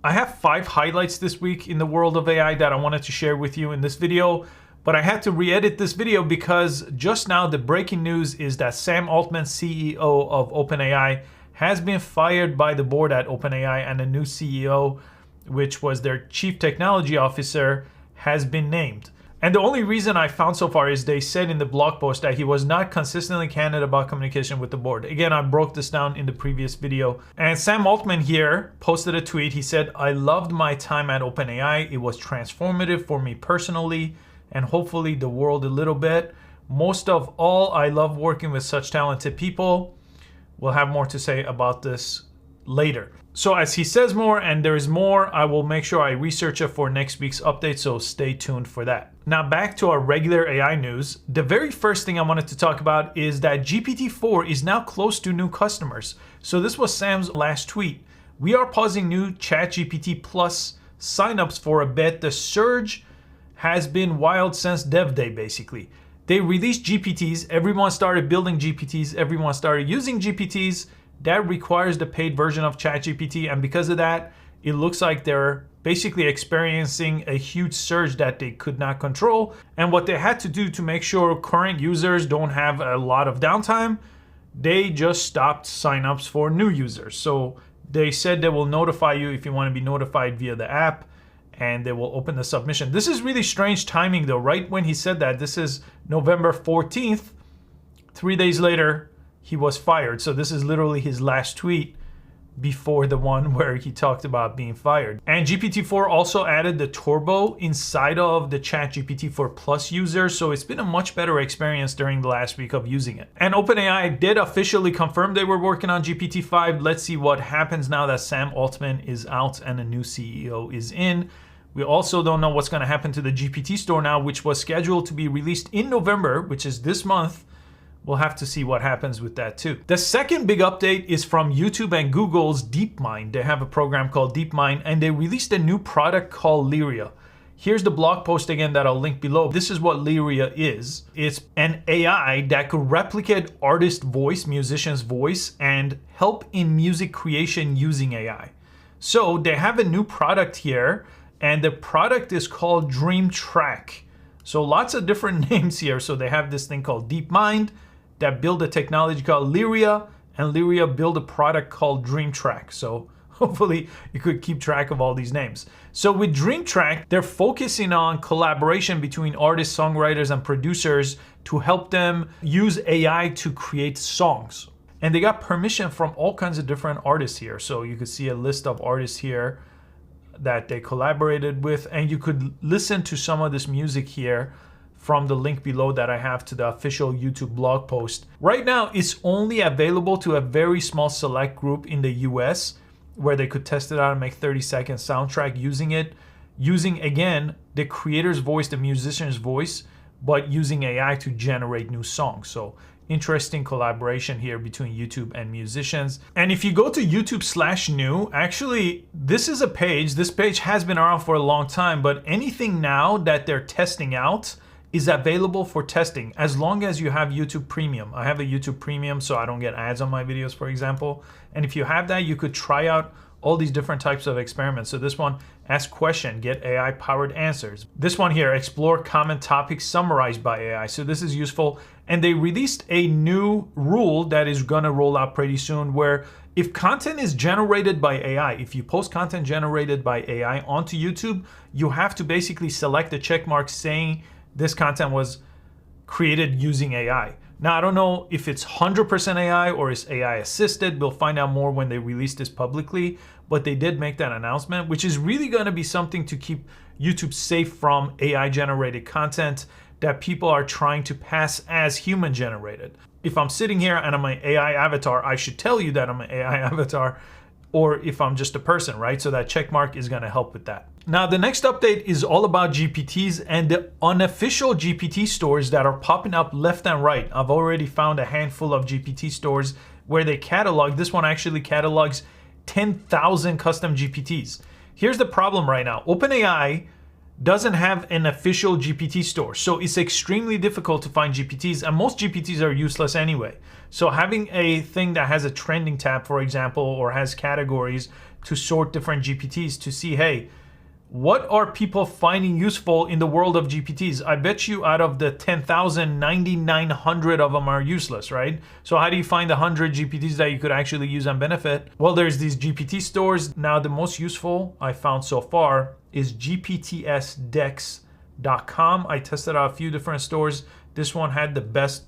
I have 5 highlights this week in the world of AI that I wanted to share with you in this video, but I had to re-edit this video because just now the breaking news is that Sam Altman, CEO of OpenAI, has been fired by the board at OpenAI, and a new CEO, which was their chief technology officer, has been named. And the only reason I found so far is they said in the blog post that he was not consistently candid about communication with the board. Again, I broke this down in the previous video. And Sam Altman here posted a tweet. He said, "I loved my time at OpenAI. It was transformative for me personally and hopefully the world a little bit. Most of all, I love working with such talented people." We'll have more to say about this later. So as he says more, and there is more, I will make sure I research it for next week's update, so stay tuned for that. Now back to our regular AI news. The very first thing I wanted to talk about is that GPT-4 is now close to new customers. So this was Sam's last tweet. "We are pausing new ChatGPT Plus signups for a bit. The surge has been wild since Dev Day, basically. They released GPTs, everyone started building GPTs, everyone started using GPTs. That requires the paid version of ChatGPT, and because of that, it looks like they're basically experiencing a huge surge that they could not control. And what they had to do to make sure current users don't have a lot of downtime, they just stopped signups for new users. So they said they will notify you if you want to be notified via the app, and they will open the submission." This is really strange timing though. Right when he said that, this is November 14th, 3 days later, he was fired. So this is literally his last tweet before the one where he talked about being fired. And GPT-4 also added the turbo inside of the ChatGPT for Plus users. So it's been a much better experience during the last week of using it. And OpenAI did officially confirm they were working on GPT-5. Let's see what happens now that Sam Altman is out and a new CEO is in. We also don't know what's going to happen to the GPT store now, which was scheduled to be released in November, which is this month. We'll have to see what happens with that too. The second big update is from YouTube and Google's DeepMind. They have a program called DeepMind, and they released a new product called Lyria. Here's the blog post again that I'll link below. This is what Lyria is. It's an AI that could replicate artist voice, musician's voice, and help in music creation using AI. So they have a new product here, and the product is called Dream Track. So lots of different names here. So they have this thing called DeepMind that build a technology called Lyria, and Lyria build a product called Dream Track. So hopefully you could keep track of all these names. So with Dream Track, they're focusing on collaboration between artists, songwriters, and producers to help them use AI to create songs. And they got permission from all kinds of different artists here. So you could see a list of artists here that they collaborated with, and you could listen to some of this music here from the link below that I have to the official YouTube blog post. Right now, it's only available to a very small select group in the US where they could test it out and make 30-second soundtrack using it, using, again, the creator's voice, the musician's voice, but using AI to generate new songs. So interesting collaboration here between YouTube and musicians. And if you go to YouTube/new, actually, this is a page. This page has been around for a long time, but anything now that they're testing out is available for testing as long as you have YouTube Premium. I have a YouTube Premium, so I don't get ads on my videos, for example. And if you have that, you could try out all these different types of experiments. So this one, ask question, get AI powered answers. This one here, explore common topics summarized by AI. So this is useful. And they released a new rule that is gonna roll out pretty soon, where if content is generated by AI, if you post content generated by AI onto YouTube, you have to basically select the check mark saying this content was created using AI. Now, I don't know if it's 100% AI or is AI assisted. We'll find out more when they release this publicly, but they did make that announcement, which is really gonna be something to keep YouTube safe from AI generated content that people are trying to pass as human generated. If I'm sitting here and I'm an AI avatar, I should tell you that I'm an AI avatar, or if I'm just a person, right? So that check mark is gonna help with that. Now, the next update is all about GPTs and the unofficial GPT stores that are popping up left and right. I've already found a handful of GPT stores where they catalog. This one actually catalogs 10,000 custom GPTs. Here's the problem right now. OpenAI doesn't have an official GPT store. So it's extremely difficult to find GPTs, and most GPTs are useless anyway. So having a thing that has a trending tab, for example, or has categories to sort different GPTs to see, hey, what are people finding useful in the world of GPTs? I bet you out of the 10,000, 9,900 of them are useless, right? So how do you find the 100 GPTs that you could actually use and benefit? Well, there's these GPT stores. Now, the most useful I found so far is gptsdex.com. I tested out a few different stores. This one had the best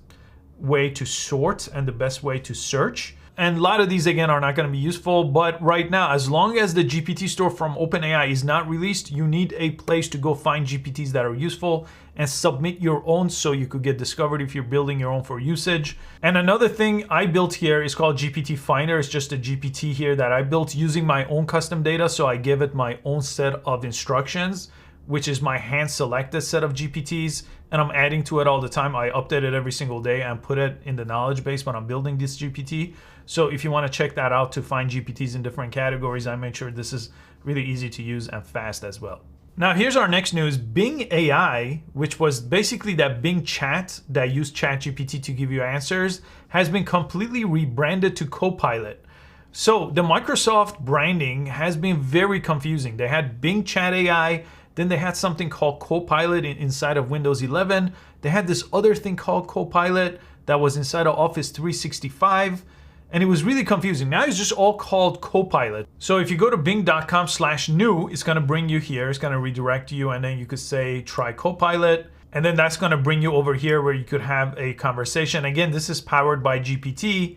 way to sort and the best way to search. And a lot of these, again, are not going to be useful. But right now, as long as the GPT store from OpenAI is not released, you need a place to go find GPTs that are useful and submit your own so you could get discovered if you're building your own for usage. And another thing I built here is called GPT Finder. It's just a GPT here that I built using my own custom data. So I give it my own set of instructions, which is my hand-selected set of GPTs, and I'm adding to it all the time. I update it every single day and put it in the knowledge base when I'm building this GPT. So if you want to check that out to find GPTs in different categories, I made sure this is really easy to use and fast as well. Now here's our next news. Bing AI, which was basically that Bing chat that used ChatGPT to give you answers, has been completely rebranded to Copilot. So the Microsoft branding has been very confusing. They had Bing Chat AI, then they had something called Copilot inside of Windows 11. They had this other thing called Copilot that was inside of Office 365. And it was really confusing. Now it's just all called Copilot. So if you go to bing.com/new, it's gonna bring you here. It's gonna redirect you, and then you could say, try Copilot. And then that's gonna bring you over here where you could have a conversation. Again, this is powered by GPT.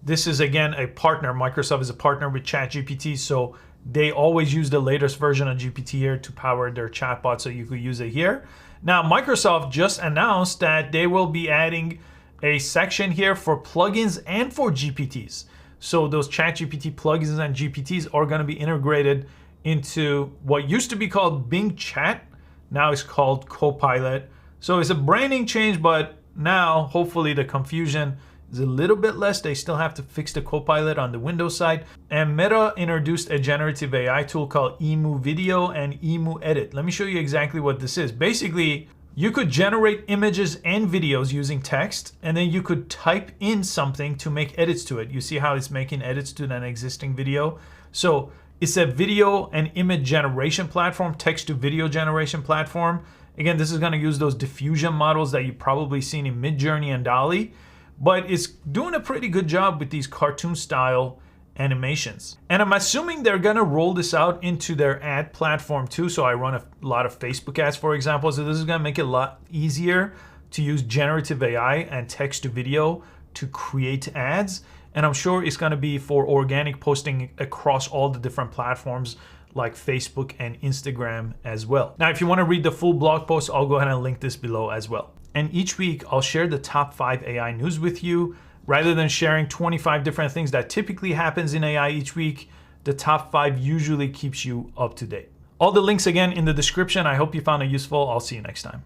This is, again, a partner. Microsoft is a partner with ChatGPT, so they always use the latest version of GPT here to power their chatbot, so you could use it here. Now, Microsoft just announced that they will be adding a section here for plugins and for GPTs. So those ChatGPT plugins and GPTs are going to be integrated into what used to be called Bing Chat. Now it's called Copilot. So it's a branding change, but now hopefully the confusion is a little bit less. They still have to fix the Copilot on the Windows side. And Meta introduced a generative AI tool called Emu Video and Emu Edit. Let me show you exactly what this is. Basically, you could generate images and videos using text, and then you could type in something to make edits to it. You see how it's making edits to an existing video? So it's a video and image generation platform, text to video generation platform. Again, this is gonna use those diffusion models that you've probably seen in Midjourney and DALL-E, but it's doing a pretty good job with these cartoon style animations. And I'm assuming they're gonna roll this out into their ad platform too. So I run a lot of Facebook ads, for example. So this is gonna make it a lot easier to use generative AI and text to video to create ads. And I'm sure it's gonna be for organic posting across all the different platforms like Facebook and Instagram as well. Now, if you wanna read the full blog post, I'll go ahead and link this below as well. And each week I'll share the top 5 AI news with you. Rather than sharing 25 different things that typically happens in AI each week, the top 5 usually keeps you up to date. All the links again in the description. I hope you found it useful. I'll see you next time.